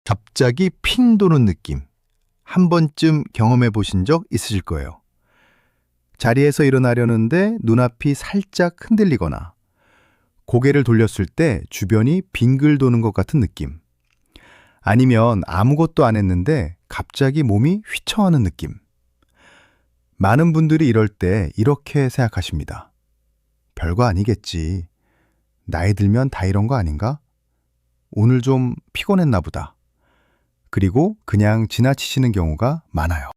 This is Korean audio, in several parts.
갑자기 핑 도는 느낌. 한 번쯤 경험해 보신 적 있으실 거예요. 자리에서 일어나려는데 눈앞이 살짝 흔들리거나 고개를 돌렸을 때 주변이 빙글 도는 것 같은 느낌. 아니면 아무것도 안 했는데 갑자기 몸이 휘청하는 느낌. 많은 분들이 이럴 때 이렇게 생각하십니다. 별거 아니겠지. 나이 들면 다 이런 거 아닌가? 오늘 좀 피곤했나 보다. 그리고 그냥 지나치시는 경우가 많아요.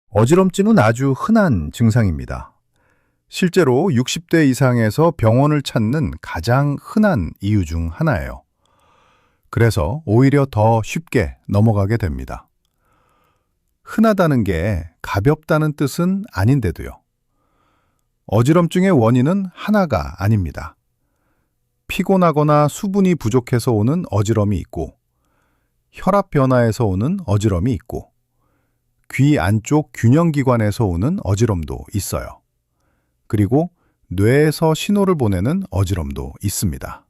어지럼증은 아주 흔한 증상입니다. 실제로 60대 이상에서 병원을 찾는 가장 흔한 이유 중 하나예요. 그래서 오히려 더 쉽게 넘어가게 됩니다. 흔하다는 게 가볍다는 뜻은 아닌데도요. 어지럼증의 원인은 하나가 아닙니다. 피곤하거나 수분이 부족해서 오는 어지럼이 있고, 혈압 변화에서 오는 어지럼이 있고, 귀 안쪽 균형기관에서 오는 어지럼도 있어요. 그리고 뇌에서 신호를 보내는 어지럼도 있습니다.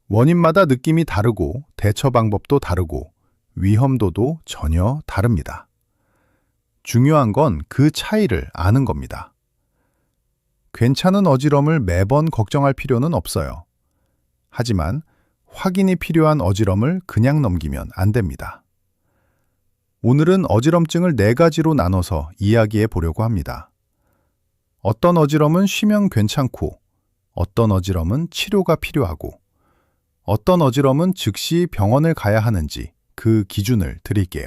원인마다 느낌이 다르고 대처 방법도 다르고 위험도도 전혀 다릅니다. 중요한 건 그 차이를 아는 겁니다. 괜찮은 어지럼을 매번 걱정할 필요는 없어요. 하지만 확인이 필요한 어지럼을 그냥 넘기면 안 됩니다. 오늘은 어지럼증을 4가지로 나눠서 이야기해 보려고 합니다. 어떤 어지럼은 쉬면 괜찮고, 어떤 어지럼은 치료가 필요하고, 어떤 어지럼은 즉시 병원을 가야 하는지 그 기준을 드릴게요.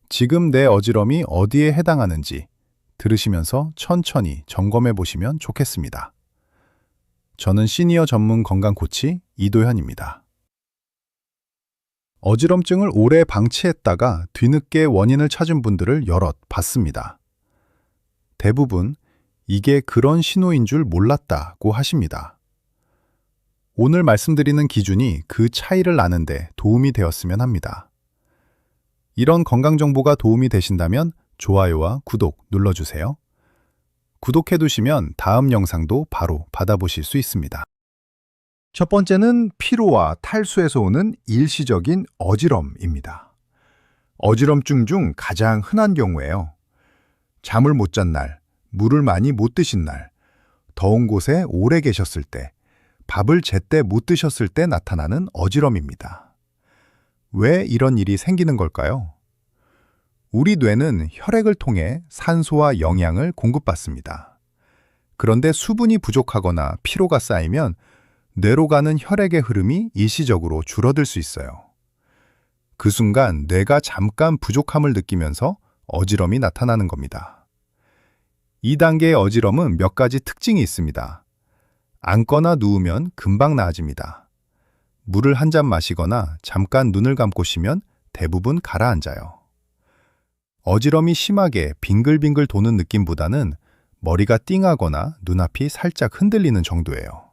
지금 내 어지럼이 어디에 해당하는지 들으시면서 천천히 점검해 보시면 좋겠습니다. 저는 시니어 전문 건강 코치 이도현입니다. 어지럼증을 오래 방치했다가 뒤늦게 원인을 찾은 분들을 여럿 봤습니다. 대부분 이게 그런 신호인 줄 몰랐다고 하십니다. 오늘 말씀드리는 기준이 그 차이를 아는데 도움이 되었으면 합니다. 이런 건강 정보가 도움이 되신다면 좋아요와 구독 눌러주세요. 구독해두시면 다음 영상도 바로 받아보실 수 있습니다. 첫 번째는 피로와 탈수에서 오는 일시적인 어지럼입니다. 어지럼증 중 가장 흔한 경우예요. 잠을 못 잔 날, 물을 많이 못 드신 날, 더운 곳에 오래 계셨을 때, 밥을 제때 못 드셨을 때 나타나는 어지럼입니다. 왜 이런 일이 생기는 걸까요? 우리 뇌는 혈액을 통해 산소와 영양을 공급받습니다. 그런데 수분이 부족하거나 피로가 쌓이면 뇌로 가는 혈액의 흐름이 일시적으로 줄어들 수 있어요. 그 순간 뇌가 잠깐 부족함을 느끼면서 어지럼이 나타나는 겁니다. 2단계의 어지럼은 몇 가지 특징이 있습니다. 앉거나 누우면 금방 나아집니다. 물을 한 잔 마시거나 잠깐 눈을 감고 쉬면 대부분 가라앉아요. 어지럼이 심하게 빙글빙글 도는 느낌보다는 머리가 띵하거나 눈앞이 살짝 흔들리는 정도예요.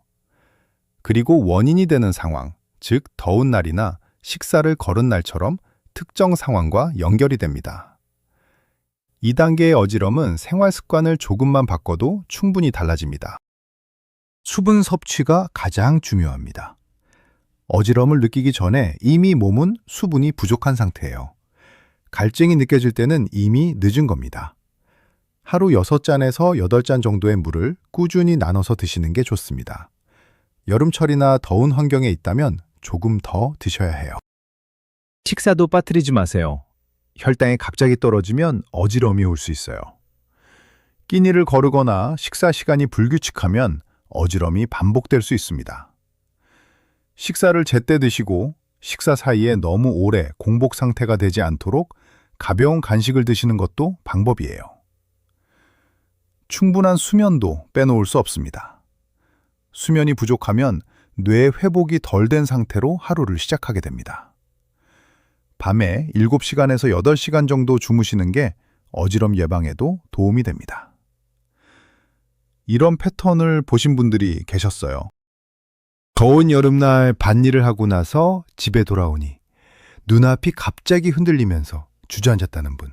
그리고 원인이 되는 상황, 즉 더운 날이나 식사를 거른 날처럼 특정 상황과 연결이 됩니다. 2단계의 어지럼은 생활 습관을 조금만 바꿔도 충분히 달라집니다. 수분 섭취가 가장 중요합니다. 어지럼을 느끼기 전에 이미 몸은 수분이 부족한 상태예요. 갈증이 느껴질 때는 이미 늦은 겁니다. 하루 6잔에서 8잔 정도의 물을 꾸준히 나눠서 드시는 게 좋습니다. 여름철이나 더운 환경에 있다면 조금 더 드셔야 해요. 식사도 빠뜨리지 마세요. 혈당이 갑자기 떨어지면 어지럼이 올 수 있어요. 끼니를 거르거나 식사 시간이 불규칙하면 어지럼이 반복될 수 있습니다. 식사를 제때 드시고 식사 사이에 너무 오래 공복 상태가 되지 않도록 가벼운 간식을 드시는 것도 방법이에요. 충분한 수면도 빼놓을 수 없습니다. 수면이 부족하면 뇌 회복이 덜 된 상태로 하루를 시작하게 됩니다. 밤에 7시간에서 8시간 정도 주무시는 게 어지럼 예방에도 도움이 됩니다. 이런 패턴을 보신 분들이 계셨어요. 더운 여름날 밭일을 하고 나서 집에 돌아오니 눈앞이 갑자기 흔들리면서 주저앉았다는 분.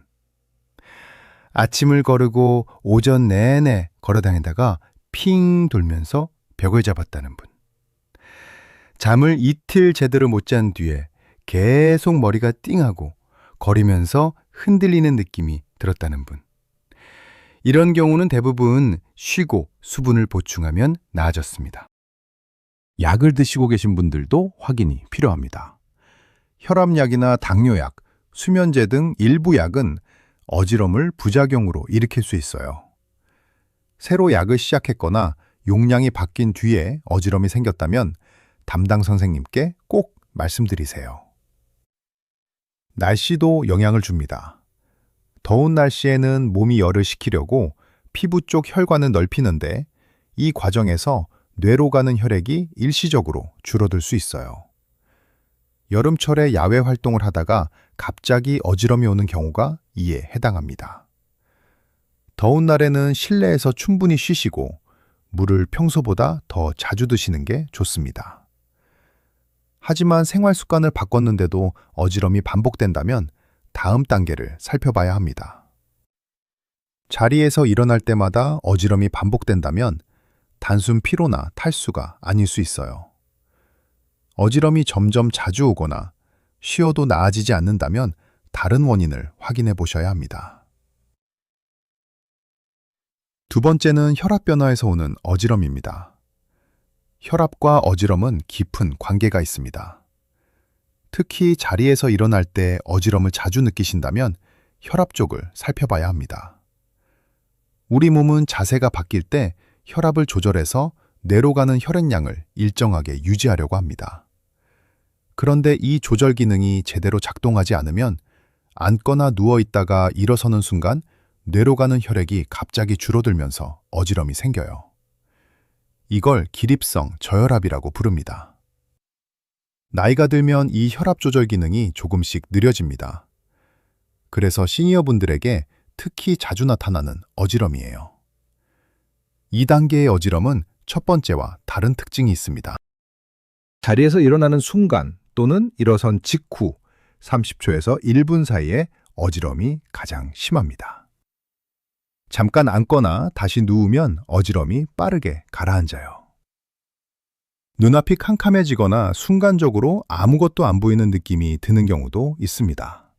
아침을 거르고 오전 내내 걸어다니다가 핑 돌면서 벽을 잡았다는 분. 잠을 이틀 제대로 못 잔 뒤에 계속 머리가 띵하고 거리면서 흔들리는 느낌이 들었다는 분. 이런 경우는 대부분 쉬고 수분을 보충하면 나아졌습니다. 약을 드시고 계신 분들도 확인이 필요합니다. 혈압약이나 당뇨약, 수면제 등 일부 약은 어지럼을 부작용으로 일으킬 수 있어요. 새로 약을 시작했거나 용량이 바뀐 뒤에 어지럼이 생겼다면 담당 선생님께 꼭 말씀드리세요. 날씨도 영향을 줍니다. 더운 날씨에는 몸이 열을 식히려고 피부 쪽 혈관을 넓히는데 이 과정에서 뇌로 가는 혈액이 일시적으로 줄어들 수 있어요. 여름철에 야외 활동을 하다가 갑자기 어지럼이 오는 경우가 이에 해당합니다. 더운 날에는 실내에서 충분히 쉬시고 물을 평소보다 더 자주 드시는 게 좋습니다. 하지만 생활 습관을 바꿨는데도 어지럼이 반복된다면 다음 단계를 살펴봐야 합니다. 자리에서 일어날 때마다 어지럼이 반복된다면 단순 피로나 탈수가 아닐 수 있어요. 어지럼이 점점 자주 오거나 쉬어도 나아지지 않는다면 다른 원인을 확인해 보셔야 합니다. 두 번째는 혈압 변화에서 오는 어지럼입니다. 혈압과 어지럼은 깊은 관계가 있습니다. 특히 자리에서 일어날 때 어지럼을 자주 느끼신다면 혈압 쪽을 살펴봐야 합니다. 우리 몸은 자세가 바뀔 때 혈압을 조절해서 뇌로 가는 혈액량을 일정하게 유지하려고 합니다. 그런데 이 조절 기능이 제대로 작동하지 않으면 앉거나 누워 있다가 일어서는 순간 뇌로 가는 혈액이 갑자기 줄어들면서 어지럼이 생겨요. 이걸 기립성 저혈압이라고 부릅니다. 나이가 들면 이 혈압 조절 기능이 조금씩 느려집니다. 그래서 시니어분들에게 특히 자주 나타나는 어지럼이에요. 2단계의 어지럼은 첫 번째와 다른 특징이 있습니다. 자리에서 일어나는 순간 또는 일어선 직후 30초에서 1분 사이에 어지럼이 가장 심합니다. 잠깐 앉거나 다시 누우면 어지럼이 빠르게 가라앉아요. 눈앞이 캄캄해지거나 순간적으로 아무것도 안 보이는 느낌이 드는 경우도 있습니다.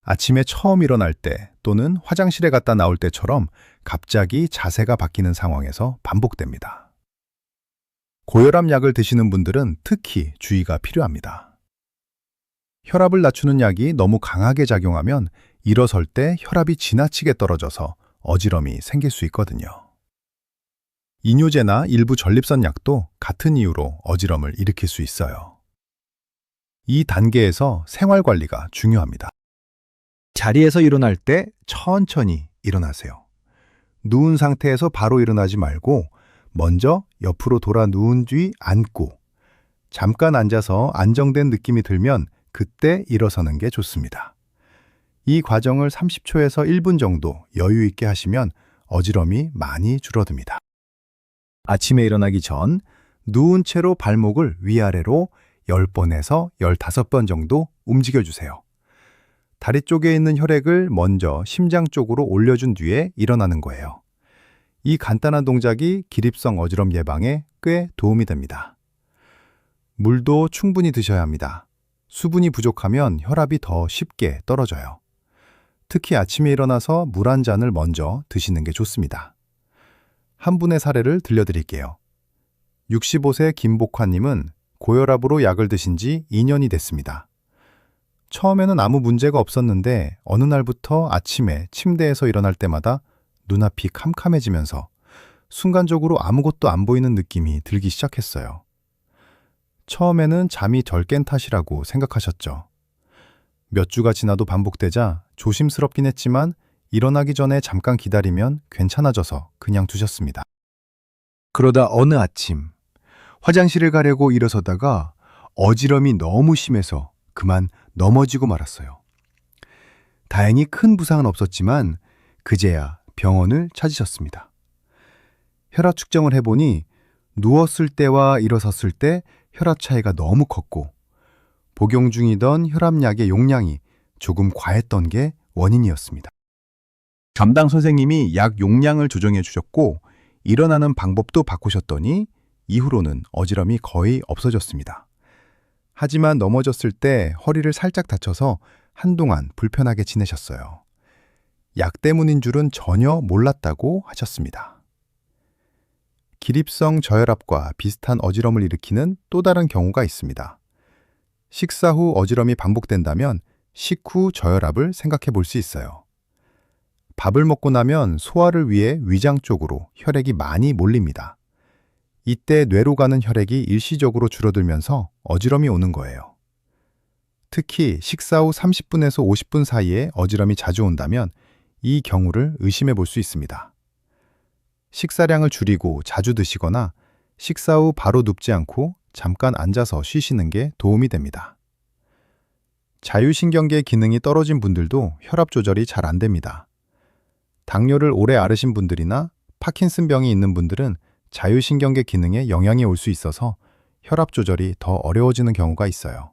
아침에 처음 일어날 때 또는 화장실에 갔다 나올 때처럼 갑자기 자세가 바뀌는 상황에서 반복됩니다. 고혈압 약을 드시는 분들은 특히 주의가 필요합니다. 혈압을 낮추는 약이 너무 강하게 작용하면 일어설 때 혈압이 지나치게 떨어져서 어지럼이 생길 수 있거든요. 이뇨제나 일부 전립선 약도 같은 이유로 어지럼을 일으킬 수 있어요. 이 단계에서 생활 관리가 중요합니다. 자리에서 일어날 때 천천히 일어나세요. 누운 상태에서 바로 일어나지 말고 먼저 옆으로 돌아 누운 뒤 앉고 잠깐 앉아서 안정된 느낌이 들면 그때 일어서는 게 좋습니다. 이 과정을 30초에서 1분 정도 여유 있게 하시면 어지럼이 많이 줄어듭니다. 아침에 일어나기 전 누운 채로 발목을 위아래로 10번에서 15번 정도 움직여주세요. 다리 쪽에 있는 혈액을 먼저 심장 쪽으로 올려준 뒤에 일어나는 거예요. 이 간단한 동작이 기립성 어지럼 예방에 꽤 도움이 됩니다. 물도 충분히 드셔야 합니다. 수분이 부족하면 혈압이 더 쉽게 떨어져요. 특히 아침에 일어나서 물 한 잔을 먼저 드시는 게 좋습니다. 한 분의 사례를 들려드릴게요. 65세 김복화님은 고혈압으로 약을 드신 지 2년이 됐습니다. 처음에는 아무 문제가 없었는데 어느 날부터 아침에 침대에서 일어날 때마다 눈앞이 캄캄해지면서 순간적으로 아무것도 안 보이는 느낌이 들기 시작했어요. 처음에는 잠이 덜 깬 탓이라고 생각하셨죠. 몇 주가 지나도 반복되자 조심스럽긴 했지만 일어나기 전에 잠깐 기다리면 괜찮아져서 그냥 두셨습니다. 그러다 어느 아침 화장실을 가려고 일어서다가 어지럼이 너무 심해서 그만 넘어지고 말았어요. 다행히 큰 부상은 없었지만 그제야 병원을 찾으셨습니다. 혈압 측정을 해보니 누웠을 때와 일어섰을 때 혈압 차이가 너무 컸고 복용 중이던 혈압약의 용량이 조금 과했던 게 원인이었습니다. 담당 선생님이 약 용량을 조정해 주셨고 일어나는 방법도 바꾸셨더니 이후로는 어지럼이 거의 없어졌습니다. 하지만 넘어졌을 때 허리를 살짝 다쳐서 한동안 불편하게 지내셨어요. 약 때문인 줄은 전혀 몰랐다고 하셨습니다. 기립성 저혈압과 비슷한 어지럼을 일으키는 또 다른 경우가 있습니다. 식사 후 어지럼이 반복된다면 식후 저혈압을 생각해 볼 수 있어요. 밥을 먹고 나면 소화를 위해 위장 쪽으로 혈액이 많이 몰립니다. 이때 뇌로 가는 혈액이 일시적으로 줄어들면서 어지럼이 오는 거예요. 특히 식사 후 30분에서 50분 사이에 어지럼이 자주 온다면 이 경우를 의심해 볼 수 있습니다. 식사량을 줄이고 자주 드시거나 식사 후 바로 눕지 않고 잠깐 앉아서 쉬시는 게 도움이 됩니다. 자율신경계 기능이 떨어진 분들도 혈압 조절이 잘 안 됩니다. 당뇨를 오래 앓으신 분들이나 파킨슨병이 있는 분들은 자율신경계 기능에 영향이 올 수 있어서 혈압 조절이 더 어려워지는 경우가 있어요.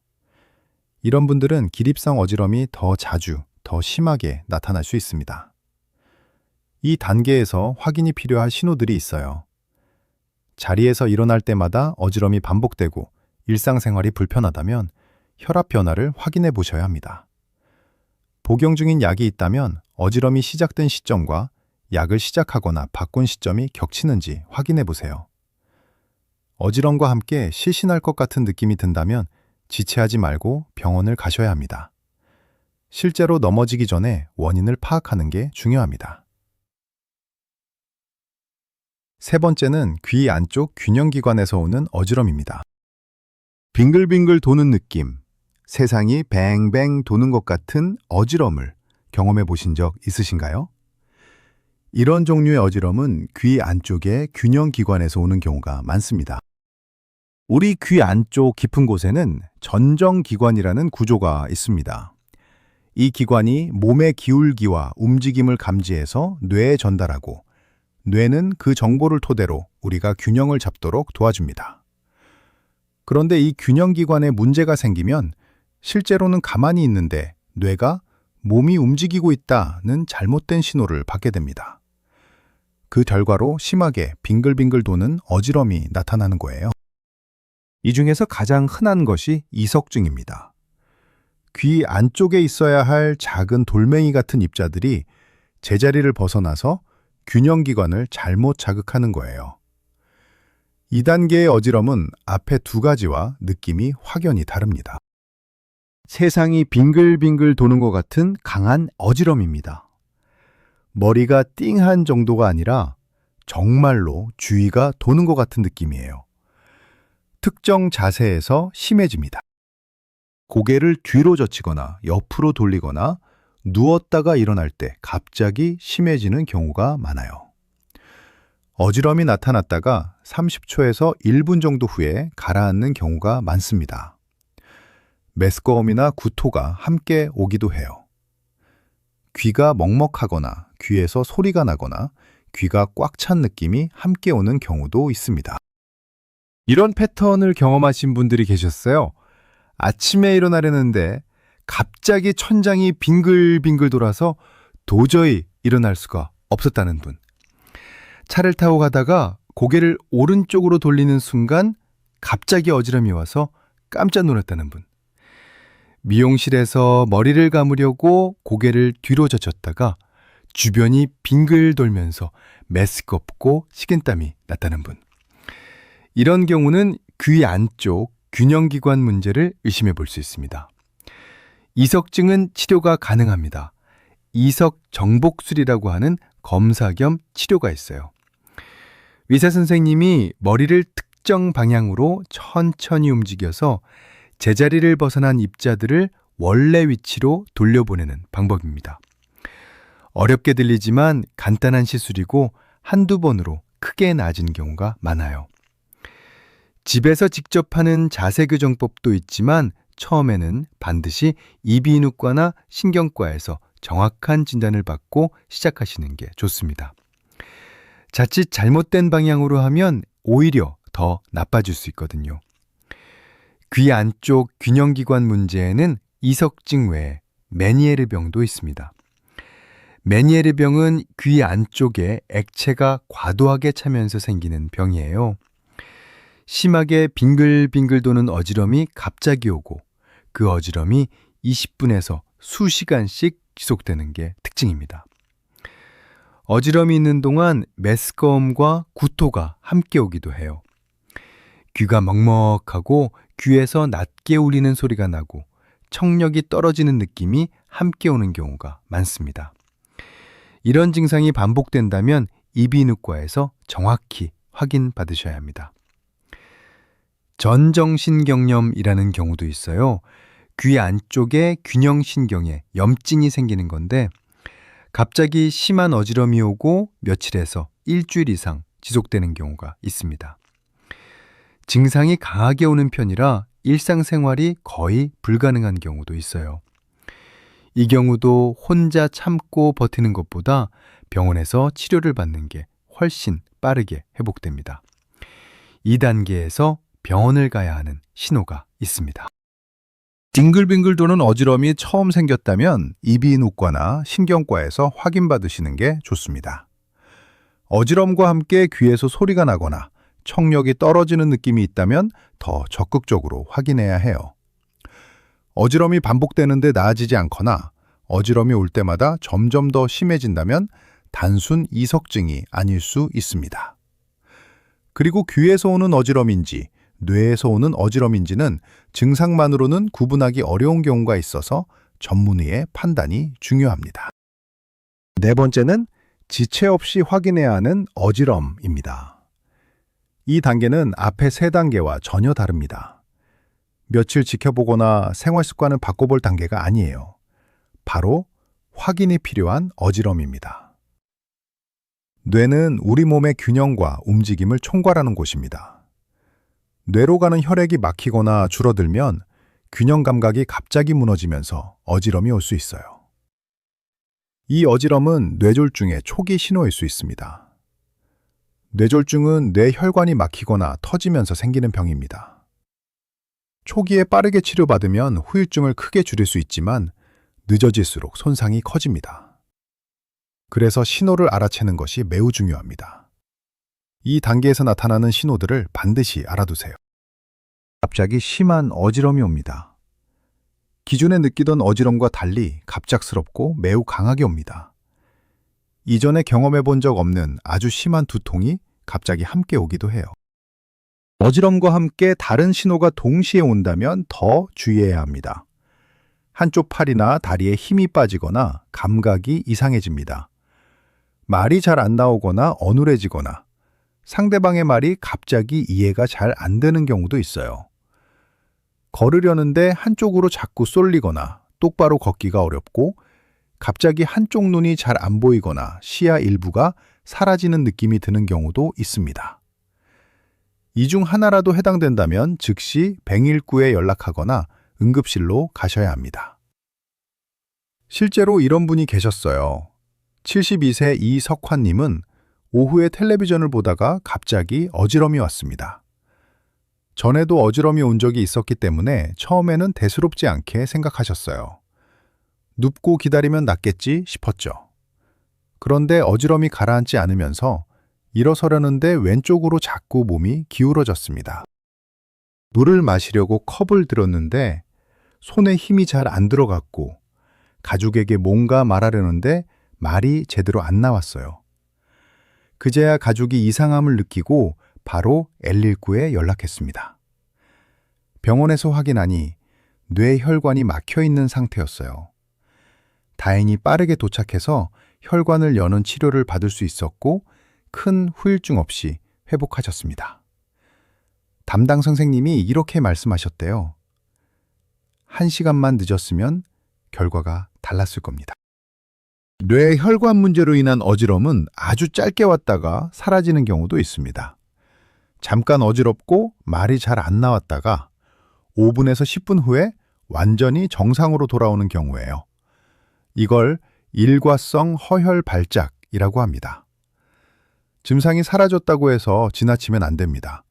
이런 분들은 기립성 어지럼이 더 자주, 더 심하게 나타날 수 있습니다. 이 단계에서 확인이 필요할 신호들이 있어요. 자리에서 일어날 때마다 어지럼이 반복되고 일상생활이 불편하다면 혈압 변화를 확인해 보셔야 합니다. 복용 중인 약이 있다면 어지럼이 시작된 시점과 약을 시작하거나 바꾼 시점이 겹치는지 확인해 보세요. 어지럼과 함께 실신할 것 같은 느낌이 든다면 지체하지 말고 병원을 가셔야 합니다. 실제로 넘어지기 전에 원인을 파악하는 게 중요합니다. 세 번째는 귀 안쪽 균형기관에서 오는 어지럼입니다. 빙글빙글 도는 느낌, 세상이 뱅뱅 도는 것 같은 어지럼을 경험해 보신 적 있으신가요? 이런 종류의 어지럼은 귀 안쪽의 균형기관에서 오는 경우가 많습니다. 우리 귀 안쪽 깊은 곳에는 전정기관이라는 구조가 있습니다. 이 기관이 몸의 기울기와 움직임을 감지해서 뇌에 전달하고 뇌는 그 정보를 토대로 우리가 균형을 잡도록 도와줍니다. 그런데 이 균형기관에 문제가 생기면 실제로는 가만히 있는데 뇌가 몸이 움직이고 있다는 잘못된 신호를 받게 됩니다. 그 결과로 심하게 빙글빙글 도는 어지럼이 나타나는 거예요. 이 중에서 가장 흔한 것이 이석증입니다. 귀 안쪽에 있어야 할 작은 돌멩이 같은 입자들이 제자리를 벗어나서 균형기관을 잘못 자극하는 거예요. 2단계의 어지럼은 앞에 두 가지와 느낌이 확연히 다릅니다. 세상이 빙글빙글 도는 것 같은 강한 어지럼입니다. 머리가 띵한 정도가 아니라 정말로 주위가 도는 것 같은 느낌이에요. 특정 자세에서 심해집니다. 고개를 뒤로 젖히거나 옆으로 돌리거나 누웠다가 일어날 때 갑자기 심해지는 경우가 많아요. 어지럼이 나타났다가 30초에서 1분 정도 후에 가라앉는 경우가 많습니다. 메스꺼움이나 구토가 함께 오기도 해요. 귀가 먹먹하거나 귀에서 소리가 나거나 귀가 꽉 찬 느낌이 함께 오는 경우도 있습니다. 이런 패턴을 경험하신 분들이 계셨어요. 아침에 일어나려는데 갑자기 천장이 빙글빙글 돌아서 도저히 일어날 수가 없었다는 분. 차를 타고 가다가 고개를 오른쪽으로 돌리는 순간 갑자기 어지럼이 와서 깜짝 놀랐다는 분. 미용실에서 머리를 감으려고 고개를 뒤로 젖혔다가 주변이 빙글 돌면서 메스껍고 식은땀이 났다는 분. 이런 경우는 귀 안쪽 균형기관 문제를 의심해 볼 수 있습니다. 이석증은 치료가 가능합니다. 이석정복술이라고 하는 검사 겸 치료가 있어요. 의사 선생님이 머리를 특정 방향으로 천천히 움직여서 제자리를 벗어난 입자들을 원래 위치로 돌려보내는 방법입니다. 어렵게 들리지만 간단한 시술이고 한두 번으로 크게 나아진 경우가 많아요. 집에서 직접 하는 자세 교정법도 있지만 처음에는 반드시 이비인후과나 신경과에서 정확한 진단을 받고 시작하시는 게 좋습니다. 자칫 잘못된 방향으로 하면 오히려 더 나빠질 수 있거든요. 귀 안쪽 균형기관 문제에는 이석증 외에 메니에르병도 있습니다. 메니에르병은 귀 안쪽에 액체가 과도하게 차면서 생기는 병이에요. 심하게 빙글빙글 도는 어지럼이 갑자기 오고 그 어지럼이 20분에서 수시간씩 지속되는 게 특징입니다. 어지럼이 있는 동안 메스꺼움과 구토가 함께 오기도 해요. 귀가 먹먹하고 귀에서 낮게 울리는 소리가 나고 청력이 떨어지는 느낌이 함께 오는 경우가 많습니다. 이런 증상이 반복된다면 이비인후과에서 정확히 확인받으셔야 합니다. 전정신경염이라는 경우도 있어요. 귀 안쪽에 균형신경에 염증이 생기는 건데 갑자기 심한 어지럼이 오고 며칠에서 일주일 이상 지속되는 경우가 있습니다. 증상이 강하게 오는 편이라 일상생활이 거의 불가능한 경우도 있어요. 이 경우도 혼자 참고 버티는 것보다 병원에서 치료를 받는 게 훨씬 빠르게 회복됩니다. 2단계에서 병원을 가야 하는 신호가 있습니다. 빙글빙글 도는 어지럼이 처음 생겼다면 이비인후과나 신경과에서 확인받으시는 게 좋습니다. 어지럼과 함께 귀에서 소리가 나거나 청력이 떨어지는 느낌이 있다면 더 적극적으로 확인해야 해요. 어지럼이 반복되는데 나아지지 않거나 어지럼이 올 때마다 점점 더 심해진다면 단순 이석증이 아닐 수 있습니다. 그리고 귀에서 오는 어지럼인지 뇌에서 오는 어지럼인지는 증상만으로는 구분하기 어려운 경우가 있어서 전문의의 판단이 중요합니다. 네 번째는 지체 없이 확인해야 하는 어지럼입니다. 이 단계는 앞의 세 단계와 전혀 다릅니다. 며칠 지켜보거나 생활 습관을 바꿔볼 단계가 아니에요. 바로 확인이 필요한 어지럼입니다. 뇌는 우리 몸의 균형과 움직임을 총괄하는 곳입니다. 뇌로 가는 혈액이 막히거나 줄어들면 균형 감각이 갑자기 무너지면서 어지럼이 올 수 있어요. 이 어지럼은 뇌졸중의 초기 신호일 수 있습니다. 뇌졸중은 뇌 혈관이 막히거나 터지면서 생기는 병입니다. 초기에 빠르게 치료받으면 후유증을 크게 줄일 수 있지만 늦어질수록 손상이 커집니다. 그래서 신호를 알아채는 것이 매우 중요합니다. 이 단계에서 나타나는 신호들을 반드시 알아두세요. 갑자기 심한 어지럼이 옵니다. 기존에 느끼던 어지럼과 달리 갑작스럽고 매우 강하게 옵니다. 이전에 경험해 본 적 없는 아주 심한 두통이 갑자기 함께 오기도 해요. 어지럼과 함께 다른 신호가 동시에 온다면 더 주의해야 합니다. 한쪽 팔이나 다리에 힘이 빠지거나 감각이 이상해집니다. 말이 잘 안 나오거나 어눌해지거나 상대방의 말이 갑자기 이해가 잘 안 되는 경우도 있어요. 걸으려는데 한쪽으로 자꾸 쏠리거나 똑바로 걷기가 어렵고 갑자기 한쪽 눈이 잘 안 보이거나 시야 일부가 사라지는 느낌이 드는 경우도 있습니다. 이 중 하나라도 해당된다면 즉시 119에 연락하거나 응급실로 가셔야 합니다. 실제로 이런 분이 계셨어요. 72세 이석환님은 오후에 텔레비전을 보다가 갑자기 어지럼이 왔습니다. 전에도 어지럼이 온 적이 있었기 때문에 처음에는 대수롭지 않게 생각하셨어요. 눕고 기다리면 낫겠지 싶었죠. 그런데 어지럼이 가라앉지 않으면서 일어서려는데 왼쪽으로 자꾸 몸이 기울어졌습니다. 물을 마시려고 컵을 들었는데 손에 힘이 잘 안 들어갔고 가족에게 뭔가 말하려는데 말이 제대로 안 나왔어요. 그제야 가족이 이상함을 느끼고 바로 119에 연락했습니다. 병원에서 확인하니 뇌 혈관이 막혀 있는 상태였어요. 다행히 빠르게 도착해서 혈관을 여는 치료를 받을 수 있었고 큰 후유증 없이 회복하셨습니다. 담당 선생님이 이렇게 말씀하셨대요. 1시간만 늦었으면 결과가 달랐을 겁니다. 뇌 혈관 문제로 인한 어지럼은 아주 짧게 왔다가 사라지는 경우도 있습니다. 잠깐 어지럽고 말이 잘 안 나왔다가 5분에서 10분 후에 완전히 정상으로 돌아오는 경우예요. 이걸 일과성 허혈 발작이라고 합니다. 증상이 사라졌다고 해서 지나치면 안 됩니다.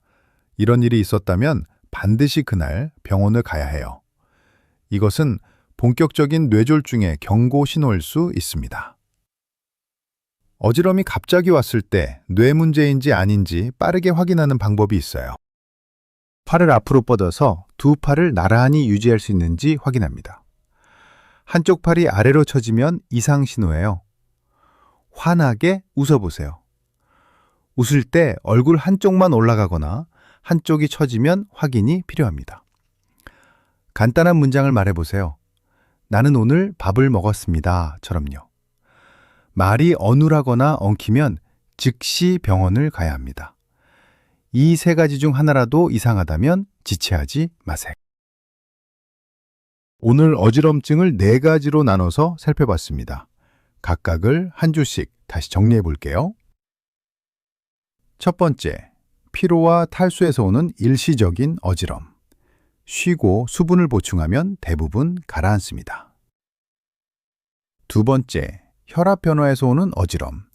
이런 일이 있었다면 반드시 그날 병원을 가야 해요. 이것은 본격적인 뇌졸중의 경고 신호일 수 있습니다. 어지럼이 갑자기 왔을 때 뇌 문제인지 아닌지 빠르게 확인하는 방법이 있어요. 팔을 앞으로 뻗어서 두 팔을 나란히 유지할 수 있는지 확인합니다. 한쪽 팔이 아래로 처지면 이상 신호예요. 환하게 웃어보세요. 웃을 때 얼굴 한쪽만 올라가거나 한쪽이 처지면 확인이 필요합니다. 간단한 문장을 말해보세요. 나는 오늘 밥을 먹었습니다. 처럼요. 말이 어눌하거나 엉키면 즉시 병원을 가야 합니다. 이 세 가지 중 하나라도 이상하다면 지체하지 마세요. 오늘 어지럼증을 4가지로 나눠서 살펴봤습니다. 각각을 한 줄씩 다시 정리해 볼게요. 첫 번째, 피로와 탈수에서 오는 일시적인 어지럼. 쉬고 수분을 보충하면 대부분 가라앉습니다. 두 번째, 혈압 변화에서 오는 어지럼.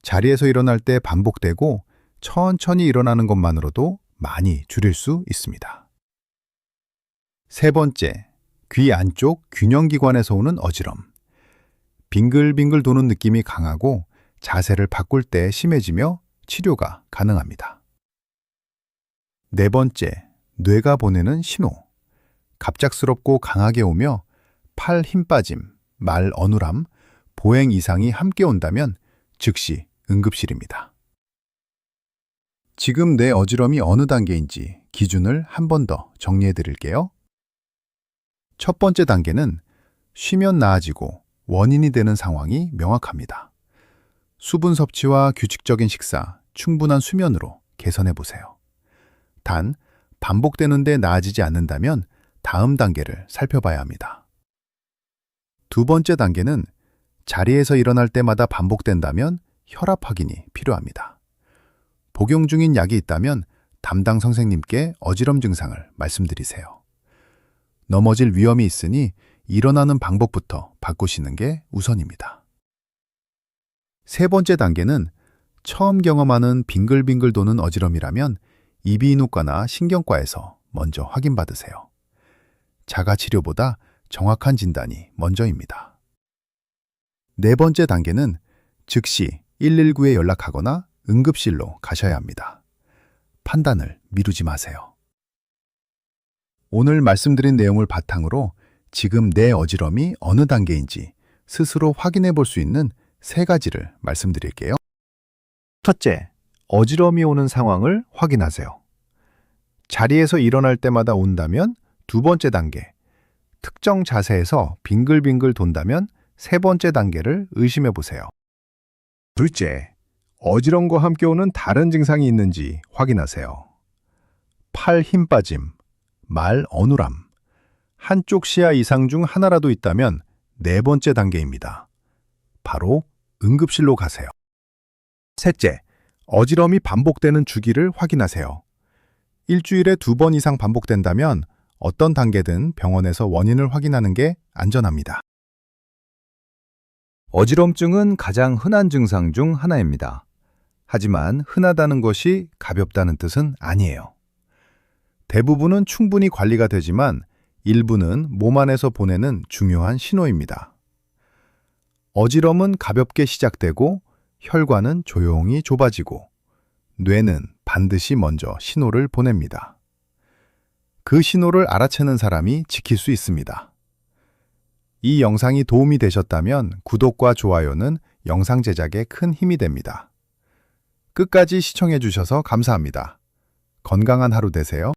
자리에서 일어날 때 반복되고 천천히 일어나는 것만으로도 많이 줄일 수 있습니다. 세 번째, 귀 안쪽 균형기관에서 오는 어지럼. 빙글빙글 도는 느낌이 강하고 자세를 바꿀 때 심해지며 치료가 가능합니다. 네 번째, 뇌가 보내는 신호. 갑작스럽고 강하게 오며 팔 힘 빠짐, 말 어눌함, 보행 이상이 함께 온다면 즉시 응급실입니다. 지금 내 어지럼이 어느 단계인지 기준을 한 번 더 정리해 드릴게요. 첫 번째 단계는 쉬면 나아지고 원인이 되는 상황이 명확합니다. 수분 섭취와 규칙적인 식사, 충분한 수면으로 개선해 보세요. 단, 반복되는데 나아지지 않는다면 다음 단계를 살펴봐야 합니다. 두 번째 단계는 자리에서 일어날 때마다 반복된다면 혈압 확인이 필요합니다. 복용 중인 약이 있다면 담당 선생님께 어지럼 증상을 말씀드리세요. 넘어질 위험이 있으니 일어나는 방법부터 바꾸시는 게 우선입니다. 세 번째 단계는 처음 경험하는 빙글빙글 도는 어지럼이라면 이비인후과나 신경과에서 먼저 확인받으세요. 자가치료보다 정확한 진단이 먼저입니다. 네 번째 단계는 즉시 119에 연락하거나 응급실로 가셔야 합니다. 판단을 미루지 마세요. 오늘 말씀드린 내용을 바탕으로 지금 내 어지럼이 어느 단계인지 스스로 확인해 볼 수 있는 3가지를 말씀드릴게요. 첫째, 어지럼이 오는 상황을 확인하세요. 자리에서 일어날 때마다 온다면 두 번째 단계, 특정 자세에서 빙글빙글 돈다면 세 번째 단계를 의심해 보세요. 둘째, 어지럼과 함께 오는 다른 증상이 있는지 확인하세요. 팔 힘 빠짐, 말 어눌함, 한쪽 시야 이상 중 하나라도 있다면 네 번째 단계입니다. 바로 응급실로 가세요. 셋째, 어지럼이 반복되는 주기를 확인하세요. 일주일에 2번 이상 반복된다면 어떤 단계든 병원에서 원인을 확인하는 게 안전합니다. 어지럼증은 가장 흔한 증상 중 하나입니다. 하지만 흔하다는 것이 가볍다는 뜻은 아니에요. 대부분은 충분히 관리가 되지만 일부는 몸 안에서 보내는 중요한 신호입니다. 어지럼은 가볍게 시작되고 혈관은 조용히 좁아지고 뇌는 반드시 먼저 신호를 보냅니다. 그 신호를 알아채는 사람이 지킬 수 있습니다. 이 영상이 도움이 되셨다면 구독과 좋아요는 영상 제작에 큰 힘이 됩니다. 끝까지 시청해 주셔서 감사합니다. 건강한 하루 되세요.